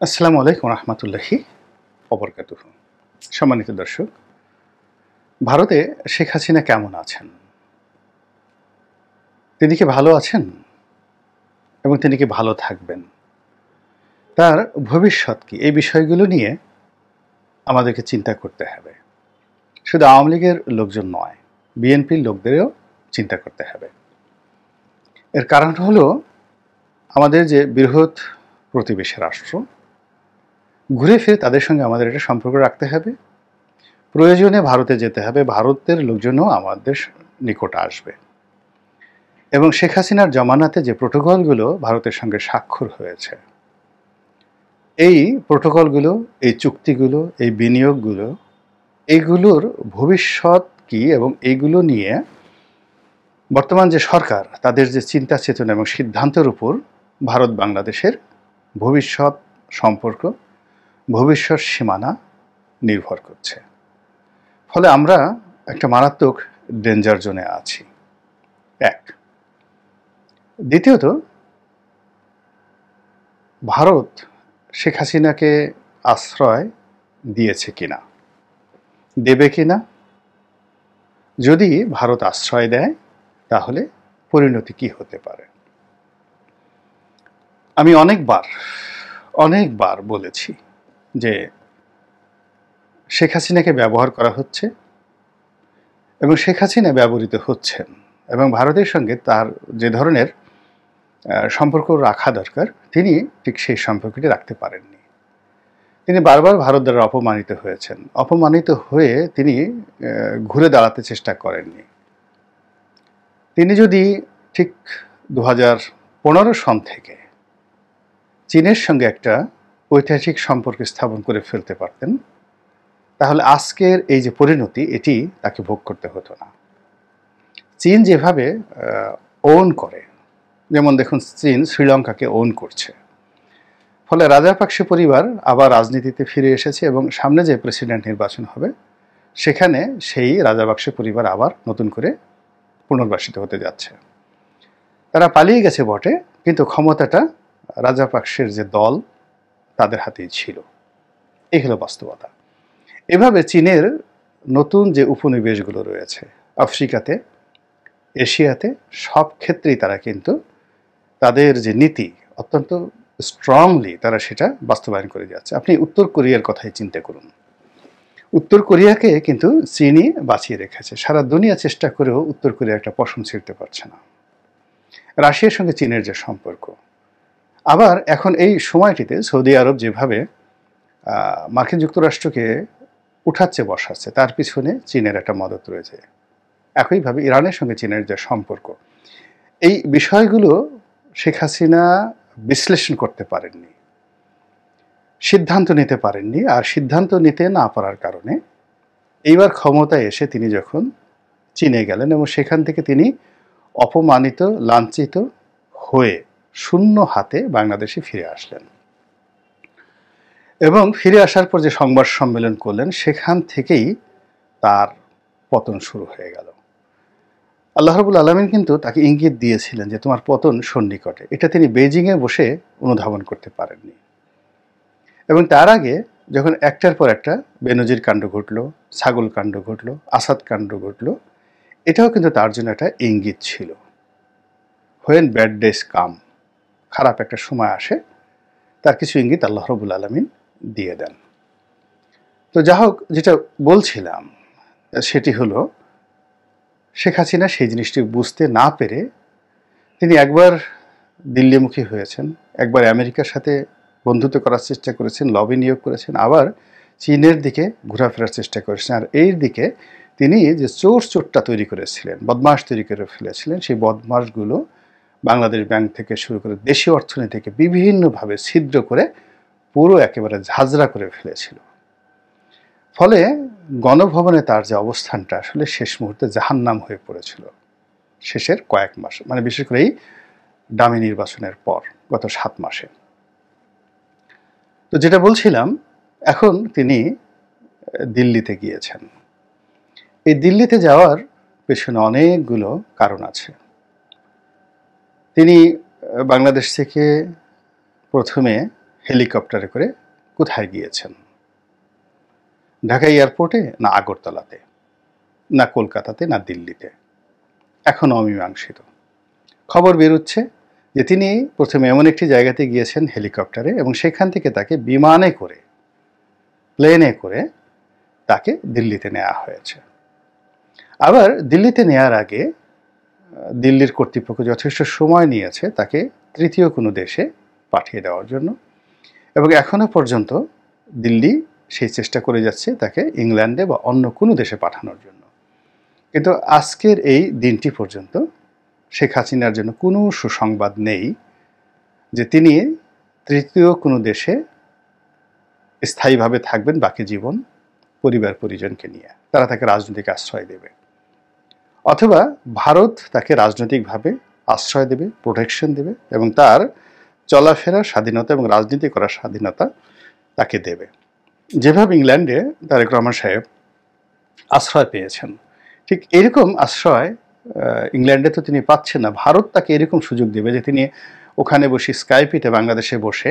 আসসালামু আলাইকুম রহমতুল্লাহি ওবরকাতুহু। সম্মানিত দর্শক, ভারতে শেখ হাসিনা কেমন আছেন? তিনি কি ভালো আছেন এবং তিনি কি ভালো থাকবেন? তার ভবিষ্যৎ কি? এই বিষয়গুলো নিয়ে আমাদেরকে চিন্তা করতে হবে। শুধু আওয়ামী লীগের লোকজন নয়, বিএনপির লোকদেরও চিন্তা করতে হবে। এর কারণ হলো আমাদের যে বৃহৎ প্রতিবেশী রাষ্ট্র, ঘুরে ফিরে তাদের সঙ্গে আমাদের একটা সম্পর্ক রাখতে হবে। প্রয়োজনে ভারতে যেতে হবে, ভারতের লোকজনও আমাদের নিকট আসবে। এবং শেখ হাসিনার জমানাতে যে প্রোটোকলগুলো ভারতের সঙ্গে স্বাক্ষর হয়েছে, এই প্রোটোকলগুলো, এই চুক্তিগুলো, এই বিনিয়োগগুলো, এইগুলোর ভবিষ্যৎ কি এবং এইগুলো নিয়ে বর্তমান যে সরকার, তাদের যে চিন্তা চেতনা এবং সিদ্ধান্তের উপর ভারত বাংলাদেশের ভবিষ্যৎ সম্পর্ক, ভবিষ্যৎ সীমানা নির্ভর করছে। ফলে আমরা একটা মারাত্মক ডেঞ্জার জোনে আছি। এক, দ্বিতীয়ত, ভারত শেখ হাসিনাকে আশ্রয় দিয়েছে কিনা, দেবে কিনা। যদি ভারত আশ্রয় দেয় তাহলে পরিণতি কি হতে পারে? আমি অনেকবার বলেছি যে শেখ হাসিনাকে ব্যবহার করা হচ্ছে এবং শেখ হাসিনা ব্যবহৃত হচ্ছেন, এবং ভারতের সঙ্গে তার যে ধরনের সম্পর্ক রাখা দরকার, তিনি ঠিক সেই সম্পর্কটি রাখতে পারেননি। তিনি বারবার ভারত দ্বারা অপমানিত হয়েছেন। অপমানিত হয়ে তিনি ঘুরে দাঁড়াতে চেষ্টা করেননি। তিনি যদি ঠিক 2015 সন থেকে চীনের সঙ্গে একটা ঐতিহাসিক সম্পর্ক স্থাপন করে ফেলতে পারতেন, তাহলে আজকের এই যে পরিণতি, এটি তাকে ভোগ করতে হতো না। চীন যেভাবে ওন করে, যেমন দেখুন চীন শ্রীলঙ্কাকে ওন করছে, ফলে রাজাপাকসে পরিবার আবার রাজনীতিতে ফিরে এসেছে এবং সামনে যে প্রেসিডেন্ট নির্বাচন হবে সেখানে সেই রাজাপাকসে পরিবার আবার নতুন করে পুনর্বাসিত হতে যাচ্ছে। তারা পালিয়ে গেছে বটে, কিন্তু ক্ষমতাটা রাজাপাকসের যে দল তাদের হাতেই ছিল। এই হলো বাস্তবতা। এভাবে চীনের নতুন যে উপনিবেশগুলো রয়েছে আফ্রিকাতে, এশিয়াতে, সব ক্ষেত্রেই তারা কিন্তু তাদের যে নীতি অত্যন্ত স্ট্রংলি তারা সেটা বাস্তবায়ন করে যাচ্ছে। আপনি উত্তর কোরিয়ার কথাই চিন্তা করুন। উত্তর কোরিয়াকে কিন্তু চীনই বাঁচিয়ে রেখেছে। সারা দুনিয়া চেষ্টা করেও উত্তর কোরিয়া একটা পশম ছিঁড়তে পারছে না। রাশিয়ার সঙ্গে চীনের যে সম্পর্ক, আবার এখন এই সময়টিতে সৌদি আরব যেভাবে মার্কিন যুক্তরাষ্ট্রকে উঠাচ্ছে বসাচ্ছে, তার পিছনে চীনের একটা মদত রয়েছে। একইভাবে ইরানের সঙ্গে চীনের যে সম্পর্ক, এই বিষয়গুলো শেখ হাসিনা বিশ্লেষণ করতে পারেননি, সিদ্ধান্ত নিতে পারেননি। আর সিদ্ধান্ত নিতে না পারার কারণে এইবার ক্ষমতায় এসে তিনি যখন চীনে গেলেন এবং সেখান থেকে তিনি অপমানিত, লাঞ্ছিত হয়ে শূন্য হাতে বাংলাদেশে ফিরে আসলেন এবং ফিরে আসার পর যে সংবাদ সম্মেলন করলেন, সেখান থেকেই তার পতন শুরু হয়ে গেল। আল্লাহ রাব্বুল আলামিন কিন্তু তাকে ইঙ্গিত দিয়েছিলেন যে তোমার পতন সন্নিকটে। এটা তিনি বেইজিংয়ে বসে অনুধাবন করতে পারেননি। এবং তার আগে যখন একটার পর একটা বেনজির কাণ্ড ঘটল, ছাগল কাণ্ড ঘটল, আসাদ কাণ্ড ঘটল, এটাও কিন্তু তার জন্য একটা ইঙ্গিত ছিল। হোয়েন ব্যাড ডেজ কাম, খারাপ একটা সময় আসে, তার কিছু ইঙ্গিত আল্লাহ রাব্বুল আলামিন দিয়ে দেন। তো যা হোক, যেটা বলছিলাম সেটি হলো শেখ হাসিনা সেই জিনিসটি বুঝতে না পেরে তিনি একবার দিল্লিমুখী হয়েছেন, একবার আমেরিকার সাথে বন্ধুত্ব করার চেষ্টা করেছেন, লবি নিয়োগ করেছেন, আবার চীনের দিকে ঘোরাফেরার চেষ্টা করেছেন। আর এর দিকে তিনি যে চোরটা তৈরি করেছিলেন, বদমাশ তৈরি করে ফেলেছিলেন, সেই বদমাশগুলো বাংলাদেশ ব্যাংক থেকে শুরু করে দেশীয় অর্থনীতিকে বিভিন্নভাবে ছিদ্র করে পুরো একেবারে ঝাঁঝরা করে ফেলেছিল। ফলে গণভবনে তার যে অবস্থানটা আসলে শেষ মুহূর্তে জাহান্নাম হয়ে পড়েছিল শেষের কয়েক মাস, মানে বিশেষ করে এই ডামি নির্বাচনের পর গত 7 মাসে। তো যেটা বলছিলাম, এখন তিনি দিল্লিতে গিয়েছেন। এই দিল্লিতে যাওয়ার পেছনে অনেকগুলো কারণ আছে। তিনি বাংলাদেশ থেকে প্রথমে হেলিকপ্টারে করে কোথায় গিয়েছেন? ঢাকা এয়ারপোর্টে, না আগরতলাতে, না কলকাতাতে, না দিল্লিতে? এখনও অমীমাংসিত। খবর বেরোচ্ছে যে তিনি প্রথমে এমন একটি জায়গাতে গিয়েছেন হেলিকপ্টারে, এবং সেখান থেকে তাকে বিমানে করে, প্লেনে করে তাকে দিল্লিতে নেওয়া হয়েছে। আবার দিল্লিতে নেওয়ার আগে দিল্লির কর্তৃপক্ষ যথেষ্ট সময় নিয়েছে তাকে তৃতীয় কোনো দেশে পাঠিয়ে দেওয়ার জন্য, এবং এখনো পর্যন্ত দিল্লি সেই চেষ্টা করে যাচ্ছে তাকে ইংল্যান্ডে বা অন্য কোনো দেশে পাঠানোর জন্য। কিন্তু আজকের এই দিনটি পর্যন্ত শেখ হাসিনার জন্য কোনো সুসংবাদ নেই যে তিনি তৃতীয় কোনো দেশে স্থায়ীভাবে থাকবেন বাকি জীবন পরিবার পরিজনকে নিয়ে। তারা তাকে রাজনৈতিক আশ্রয় দেবে, অথবা ভারত তাকে রাজনৈতিকভাবে আশ্রয় দেবে, প্রোটেকশন দেবে, এবং তার চলাফেরার স্বাধীনতা এবং রাজনীতি করার স্বাধীনতা তাকে দেবে। যেভাবে ইংল্যান্ডে তারেক রহমান সাহেব আশ্রয় পেয়েছেন, ঠিক এরকম আশ্রয় ইংল্যান্ডে তো তিনি পাচ্ছেন না। ভারত তাকে এরকম সুযোগ দেবে যে তিনি ওখানে বসে স্কাইপিতে বাংলাদেশে বসে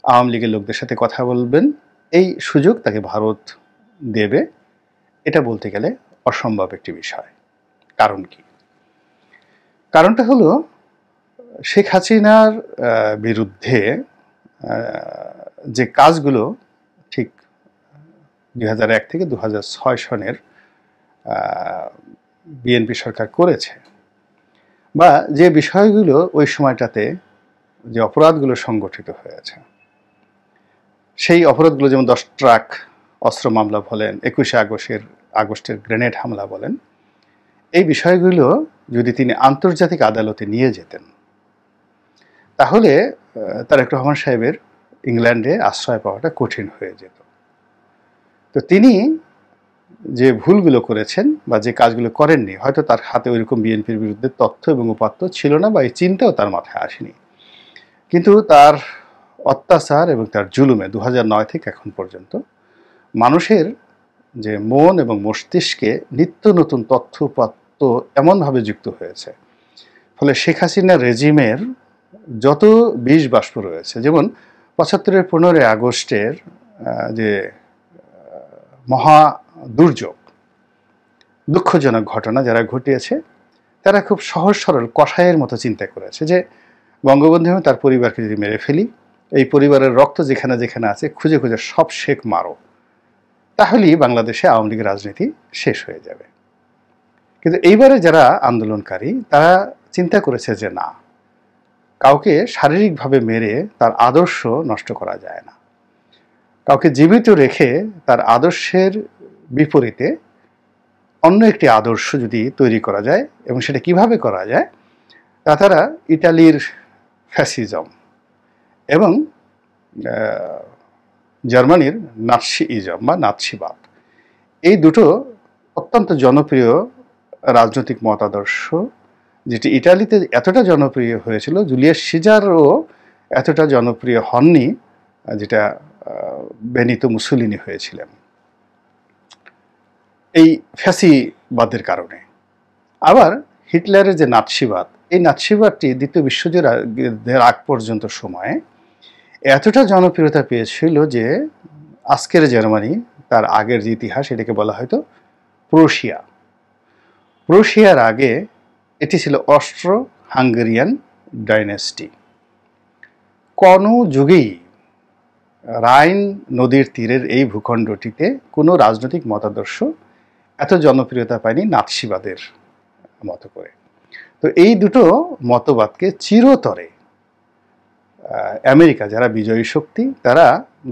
আওয়ামী লীগের লোকদের সাথে কথা বলবেন, এই সুযোগ তাকে ভারত দেবে। এটা বলতে গেলে অসম্ভব একটি বিষয়। কারণ কি? কারণটা হলো শেখ হাসিনার বিরুদ্ধে যে কাজগুলো ঠিক 2001 থেকে 2006 সনের বিএনপি সরকার করেছে, বা যে বিষয়গুলো ওই সময়টাতে যে অপরাধগুলো সংগঠিত হয়েছে, সেই অপরাধগুলো যেমন 10 ট্রাক অস্ত্র মামলা বলেন, 21শে আগস্টের গ্রেনেড হামলা বলেন, এই বিষয়গুলো যদি তিনি আন্তর্জাতিক আদালতে নিয়ে যেতেন, তাহলে তারেক রহমান সাহেবের ইংল্যান্ডে আশ্রয় পাওয়াটা কঠিন হয়ে যেত। তো তিনি যে ভুলগুলো করেছেন বা যে কাজগুলো করেননি, হয়তো তার হাতে ওইরকম বিএনপির বিরুদ্ধে তথ্য এবং উপাত্ত ছিল না, বা এই চিন্তাও তার মাথায় আসেনি। কিন্তু তার অত্যাচার এবং তার জুলুমে 2009 থেকে এখন পর্যন্ত মানুষের যে মন এবং মস্তিষ্কে নিত্য নতুন তথ্য উপাত্ত এমনভাবে যুক্ত হয়েছে, ফলে শেখ হাসিনার রেজিমের যত বিষ বাষ্প রয়েছে, যেমন 75-এর 15 আগস্টের যে মহা দুর্যোগ, দুঃখজনক ঘটনা যারা ঘটিয়েছে, তারা খুব সহজ সরল কষায়ের মতো চিন্তা করেছে যে বঙ্গবন্ধু এবং তার পরিবারকে যদি মেরে ফেলি, এই পরিবারের রক্ত যেখানে যেখানে আছে খুঁজে খুঁজে সব শেখ মারো, তাহলেই বাংলাদেশে আওয়ামী লীগের রাজনীতি শেষ হয়ে যাবে। কিন্তু এইবারে যারা আন্দোলনকারী, তারা চিন্তা করেছে যে না, কাউকে শারীরিকভাবে মেরে তার আদর্শ নষ্ট করা যায় না। কাউকে জীবিত রেখে তার আদর্শের বিপরীতে অন্য একটি আদর্শ যদি তৈরি করা যায়, এবং সেটা কিভাবে করা যায়, তা তারা ইটালির ফ্যাসিজম এবং জার্মানির নাৎসিইজম বা নাৎসিবাদ, এই দুটো অত্যন্ত জনপ্রিয় রাজনৈতিক মতাদর্শ, যেটি ইটালিতে এতটা জনপ্রিয় হয়েছিল, জুলিয়াস সিজারও এতটা জনপ্রিয় হননি যেটা বেনিতো মুসোলিনি হয়েছিলেন, এই ফ্যাসিবাদের কারণে। আবার হিটলারের যে নাৎসিবাদ, এই নাৎসিবাদটি দ্বিতীয় বিশ্বযুদ্ধের আগ পর্যন্ত সময়ে এতটা জনপ্রিয়তা পেয়েছিল যে আজকের জার্মানি, তার আগের যে ইতিহাস, এটাকে বলা হয়তো প্রুশিয়া। প্রুশিয়ার আগে এটি ছিল অস্ট্রো হাঙ্গেরিয়ান ডাইনেস্টি। কোনো যুগেই রাইন নদীর তীরের এই ভূখণ্ডটিতে কোনো রাজনৈতিক মতাদর্শ এত জনপ্রিয়তা পায়নি নাৎসিবাদের মতো করে। তো এই দুটো মতবাদকে চিরতরে আমেরিকা, যারা বিজয়ী শক্তি, তারা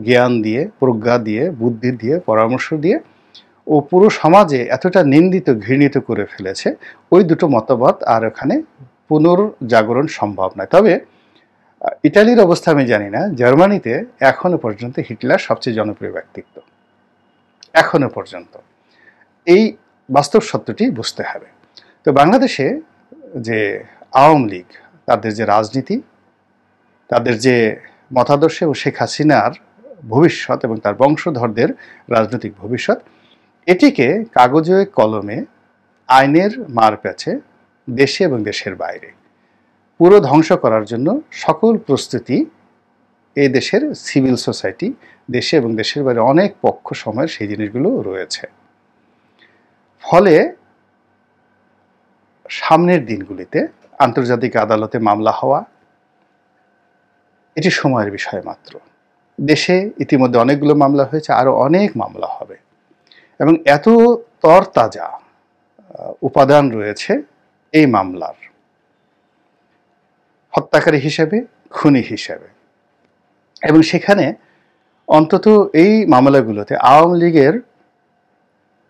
জ্ঞান দিয়ে, প্রজ্ঞা দিয়ে, বুদ্ধি দিয়ে, পরামর্শ দিয়ে ও পুরো সমাজে এতটা নিন্দিত, ঘৃণিত করে ফেলেছে, ওই দুটো মতবাদ আর ওখানে পুনর্জাগরণ সম্ভব নয়। তবে ইটালির অবস্থা আমি জানি না, জার্মানিতে এখনো পর্যন্ত হিটলার সবচেয়ে জনপ্রিয় ব্যক্তিত্ব, এখনো পর্যন্ত। এই বাস্তব সত্যটি বুঝতে হবে। তো বাংলাদেশে যে আওয়ামী লীগ, তাদের যে রাজনীতি, তাদের যে মতাদর্শ এবং শেখ হাসিনার ভবিষ্যৎ এবং তার বংশধরদের রাজনৈতিক ভবিষ্যৎ, এটিকে কাগজে কলমে আইনের মারপ্যাচে দেশে এবং দেশের বাইরে পুরো ধ্বংস করার জন্য সকল প্রস্তুতি এই দেশের সিভিল সোসাইটি, দেশে এবং দেশের বাইরে অনেক পক্ষ সময়ের সেই জিনিসগুলো রয়েছে। ফলে সামনের দিনগুলিতে আন্তর্জাতিক আদালতে মামলা হওয়া এটি সময়ের বিষয় মাত্র। দেশে ইতিমধ্যে অনেকগুলো মামলা হয়েছে, আরও অনেক মামলা হবে এবং এত তরতাজা উপাদান রয়েছে এই মামলার, হত্যাকারী হিসেবে, খুনি হিসেবে। এবং সেখানে অন্তত এই মামলাগুলোতে আওয়ামী লীগের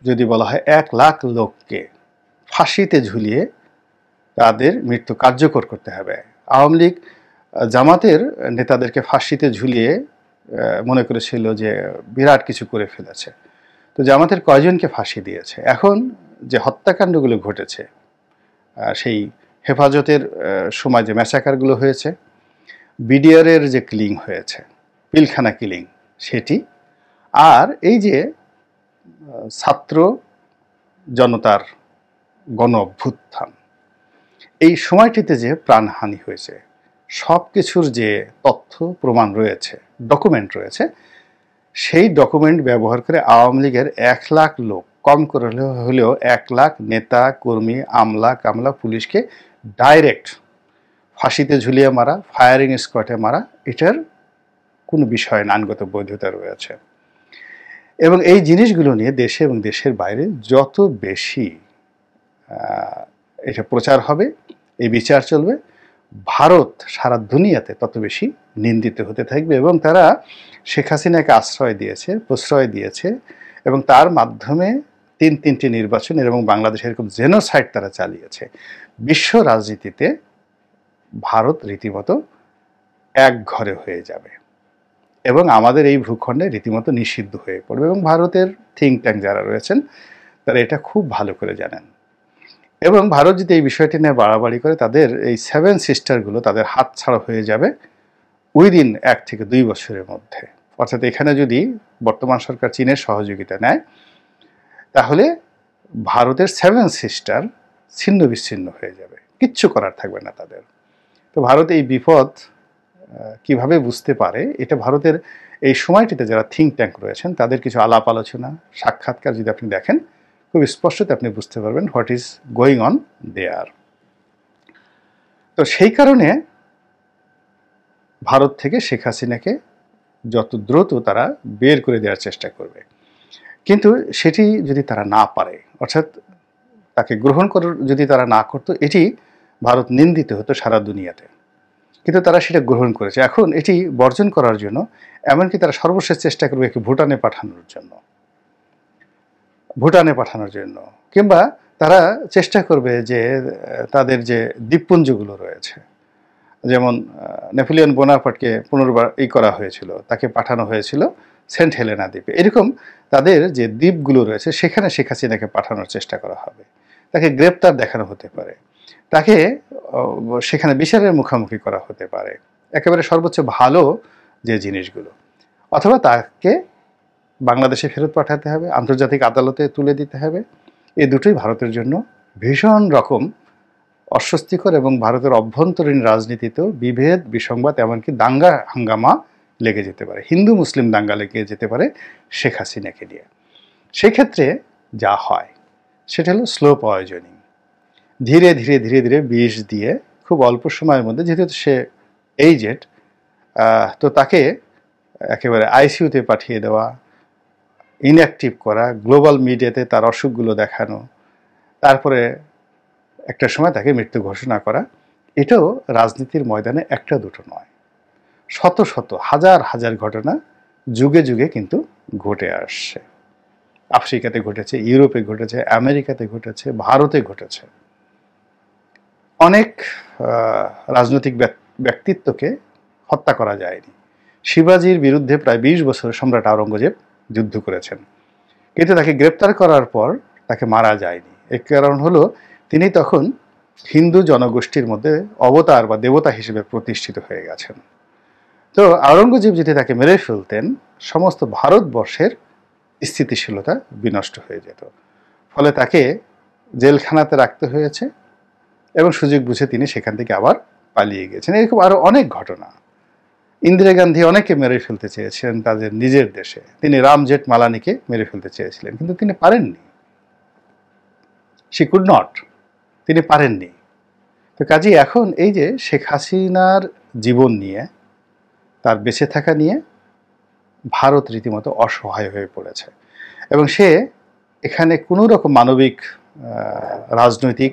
যদি বলা হয় 1 লাখ লোককে ফাঁসিতে ঝুলিয়ে তাদের মৃত্যু কার্যকর করতে হবে। আওয়ামী লীগ জামাতের নেতাদেরকে ফাঁসিতে ঝুলিয়ে মনে করেছিল যে বিরাট কিছু করে ফেলেছে। তো জামাতের কয়জনকে ফাঁসি দিয়েছে। এখন যে হত্যাকাণ্ডগুলো ঘটেছে, সেই হেফাজতের সময় যে ম্যাসাকারগুলো হয়েছে, বিডিআরের যে কিলিং হয়েছে, পিলখানা কিলিং, সেটি, আর এই যে ছাত্র জনতার গণ অভ্যুত্থান, এই সময়টিতে যে প্রাণহানি হয়েছে, সব কিছুর যে তথ্য প্রমাণ রয়েছে, ডকুমেন্ট রয়েছে, সেই ডকুমেন্ট ব্যবহার করে আওয়ামী লীগের 1 লাখ লোক, কম করে হলেও 1 লাখ নেতা কর্মী, আমলা কামলা, পুলিশকে ডাইরেক্ট ফাঁসিতে ঝুলিয়ে মারা, ফায়ারিং স্কোয়াডে মারা, এটার কোনো বিষয় না, আইনগত বৈধতা রয়েছে। এবং এই জিনিসগুলো নিয়ে দেশে এবং দেশের বাইরে যত বেশি এটা প্রচার হবে, এই বিচার চলবে, ভারত সারা দুনিয়াতে তত বেশি নিন্দিত হতে থাকবে। এবং তারা শেখ হাসিনাকে আশ্রয় দিয়েছে, প্রশ্রয় দিয়েছে এবং তার মাধ্যমে 3টি নির্বাচন এবং বাংলাদেশে এরকম জেনোসাইড তারা চালিয়েছে। বিশ্ব রাজনীতিতে ভারত রীতিমতো এক ঘরে হয়ে যাবে এবং আমাদের এই ভূখণ্ডে রীতিমতো নিষিদ্ধ হয়ে পড়বে। এবং ভারতের থিঙ্ক ট্যাঙ্ক যারা রয়েছেন তারা এটা খুব ভালো করে জানেন। এবং ভারত যদি এই বিষয়টি নিয়ে বাড়াবাড়ি করে, তাদের এই 7 সিস্টারগুলো তাদের হাত ছাড়া হয়ে যাবে উইদিন 1 থেকে 2 বছরের মধ্যে। অর্থাৎ এখানে যদি বর্তমান সরকার চীনের সহযোগিতা নেয়, তাহলে ভারতের 7 সিস্টার ছিন্ন বিচ্ছিন্ন হয়ে যাবে, কিচ্ছু করার থাকবে না তাদের। তো ভারত এই বিপদ কিভাবে বুঝতে পারে, এটা ভারতের এই সময়টিতে যারা থিঙ্ক ট্যাঙ্ক রয়েছেন তাদের কিছু আলাপ আলোচনা, সাক্ষাৎকার যদি আপনি দেখেন, খুব স্পষ্টত আপনি বুঝতে পারবেন what is going on their. তো সেই কারণে ভারত থেকে শেখ হাসিনাকে যত দ্রুত তারা বের করে দেওয়ার চেষ্টা করবে। কিন্তু সেটি যদি তারা না পারে, অর্থাৎ তাকে গ্রহণ করার যদি তারা না করতো, এটি ভারত নিন্দিত হতো সারা দুনিয়াতে। কিন্তু তারা সেটা গ্রহণ করেছে। এখন এটি বর্জন করার জন্য এমনকি তারা সর্বশেষ চেষ্টা করবে একে ভুটানে পাঠানোর জন্য, কিংবা তারা চেষ্টা করবে যে তাদের যে দ্বীপপুঞ্জগুলো রয়েছে, যেমন নেপোলিয়ন বোনাপার্টকে পুনর্বার করা হয়েছিল, তাকে পাঠানো হয়েছিল সেন্ট হেলেনা দ্বীপে, এরকম তাদের যে দ্বীপগুলো রয়েছে সেখানে শেখ হাসিনাকে পাঠানোর চেষ্টা করা হবে। তাকে গ্রেপ্তার দেখানো হতে পারে, তাকে সেখানে বিচারের মুখোমুখি করা হতে পারে, একেবারে সর্বোচ্চ ভালো যে জিনিসগুলো, অথবা তাকে বাংলাদেশে ফেরত পাঠাতে হবে, আন্তর্জাতিক আদালতে তুলে দিতে হবে। এই দুটোই ভারতের জন্য ভীষণ রকম অস্বস্তিকর এবং ভারতের অভ্যন্তরীণ রাজনীতিতেও বিভেদ, বিসংবাদ, এমনকি দাঙ্গা হাঙ্গামা লেগে যেতে পারে, হিন্দু মুসলিম দাঙ্গা লেগে যেতে পারে শেখ হাসিনাকে নিয়ে। সেই ক্ষেত্রে যা হয় সেটা হলো স্লো পয়জনিং, ধীরে ধীরে ধীরে ধীরে বিষ দিয়ে খুব অল্প সময়ের মধ্যে, যেহেতু সে এইজেড, তো তাকে একেবারে আইসিইউতে পাঠিয়ে দেওয়া, ইনঅ্যাক্টিভ করা, গ্লোবাল মিডিয়াতে তার অসুখগুলো দেখানো, তারপরে একটা সময় তাকে মৃত্যু ঘোষণা করা, এটাও রাজনীতির ময়দানে একটা দুটো নয়, শত শত হাজার হাজার ঘটনা যুগে যুগে কিন্তু ঘটে আসছে। আফ্রিকাতে ঘটেছে, ইউরোপে ঘটেছে, আমেরিকাতে ঘটেছে, ভারতে ঘটেছে। অনেক রাজনৈতিক ব্যক্তিত্বকে হত্যা করা যায়নি। শিবাজির বিরুদ্ধে প্রায় 20 বছর সম্রাট আওরঙ্গজেব যুদ্ধ করেছেন, কিন্তু তাকে গ্রেপ্তার করার পর তাকে মারা যায়নি। এর কারণ হলো তিনি তখন হিন্দু জনগোষ্ঠীর মধ্যে অবতার বা দেবতা হিসেবে প্রতিষ্ঠিত হয়ে গেছেন। তো আওরঙ্গজেব যদি তাকে মেরে ফেলতেন, সমস্ত ভারতবর্ষের স্থিতিশীলতা বিনষ্ট হয়ে যেত। ফলে তাকে জেলখানাতে রাখতে হয়েছে এবং সুযোগ বুঝে তিনি সেখান থেকে আবার পালিয়ে গেছেন। এরকম আরও অনেক ঘটনা। ইন্দিরা গান্ধী অনেকে মেরে ফেলতে চেয়েছিলেন তাদের নিজের দেশে। তিনি রাম জেঠমালানিকে মেরে ফেলতে চেয়েছিলেন, কিন্তু তিনি পারেননি। শি কুড নট, তিনি পারেননি। তো কাজেই এখন এই যে শেখ হাসিনার জীবন নিয়ে, তার বেঁচে থাকা নিয়ে ভারত রীতিমতো অসহায় হয়ে পড়েছে, এবং সে এখানে কোনো রকম মানবিক, রাজনৈতিক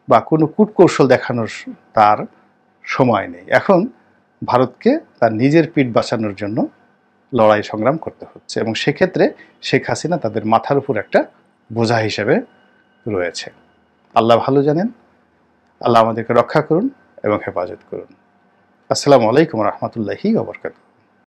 বা কোনো কূটকৌশল দেখানোর তার সময় নেই। এখন ভারতকে তার নিজের পিঠ বাঁচানোর জন্য লড়াই সংগ্রাম করতে হচ্ছে, এবং সেক্ষেত্রে শেখ হাসিনা তাদের মাথার উপর একটা বোঝা হিসেবে রয়েছে। আল্লাহ ভালো জানেন। আল্লাহ আমাদেরকে রক্ষা করুন এবং হেফাজত করুন। আসসালামু আলাইকুম রহমতুল্লাহি ওয়া বারাকাতুহু।